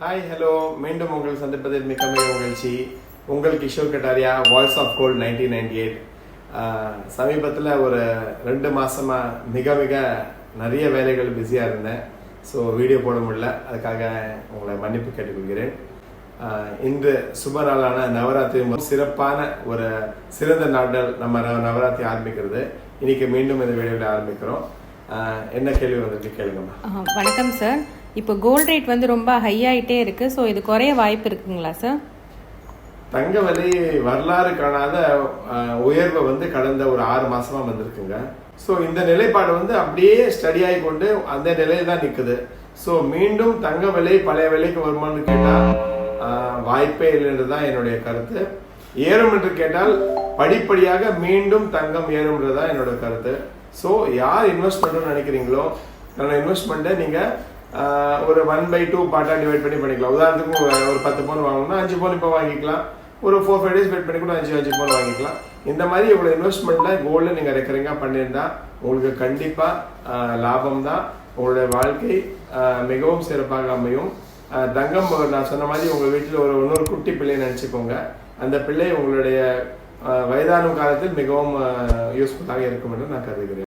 Hi hello மீண்டும் உங்கள் சந்திப்பதில் மிக மிக மகிழ்ச்சி. உங்கள் Kishore Kataria, voice of gold 1998. சமீபத்தில் ஒரு 2 மாதமாக மிக மிக நிறைய வேலைகள் பிஸியாக இருந்தேன். ஸோ வீடியோ போட முடியல, அதுக்காக உங்களை மன்னிப்பு கேட்டுக்கொள்கிறேன். இன்று சுப நாளான நவராத்திரி சிறப்பான ஒரு சிறந்த நாட்கள் நம்ம நவராத்திரி ஆரம்பிக்கிறது. இன்னைக்கு மீண்டும் இந்த வீடியோவில் ஆரம்பிக்கிறோம். என்ன கேள்வி வந்துட்டு கேளுங்கம்மா. வணக்கம் சார். இப்போ கோல்ட் ரேட் வந்து ரொம்ப ஹை ஆகிட்டே இருக்கு. ஸோ இது குறைய வாய்ப்பு இருக்குங்களா சார்? தங்க விலை வரலாறு காணாத உயர்வை வந்து கடந்த ஒரு 6 மாசமா வந்திருக்குங்க. ஸோ இந்த நிலைப்பாடு வந்து அப்படியே ஸ்டடி ஆகி கொண்டு அந்த நிலையில தான் நிற்குது. ஸோ மீண்டும் தங்க விலை பழைய விலைக்கு வருமானு கேட்டால் வாய்ப்பே இல்லைன்றது தான் என்னுடைய கருத்து. ஏறும் என்று கேட்டால் படிப்படியாக மீண்டும் தங்கம் ஏறும்ன்றதுதான் என்னோட கருத்து. ஸோ யார் இன்வெஸ்ட் பண்ணணும்னு நினைக்கிறீங்களோ அந்த இன்வெஸ்ட்மெண்ட்டை நீங்கள் ஒரு 1/2 பார்ட்டாக டிவைட் பண்ணி பண்ணிக்கலாம். உதாரணத்துக்கு ஒரு 10 பவுன் வாங்கணும்னா 5 பவுன் இப்போ வாங்கிக்கலாம். ஒரு 4-5 டேஸ் வெயிட் பண்ணி கூட 5 பவுன் வாங்கிக்கலாம். இந்த மாதிரி இவ்வளோ இன்வெஸ்ட்மெண்ட்டில் கோல்டு நீங்கள் ரெக்கரிங்காக பண்ணியிருந்தா உங்களுக்கு கண்டிப்பாக லாபம் தான். உங்களுடைய வாழ்க்கை மிகவும் சிறப்பாக அமையும். தங்கம் நான் சொன்ன மாதிரி உங்கள் வீட்டில் இன்னொரு குட்டி பிள்ளையை நினச்சிக்கோங்க. அந்த பிள்ளை உங்களுடைய வயதானும் காலத்தில் மிகவும் யூஸ்ஃபுல்லாக இருக்கும் என்று நான் கருதுகிறேன்.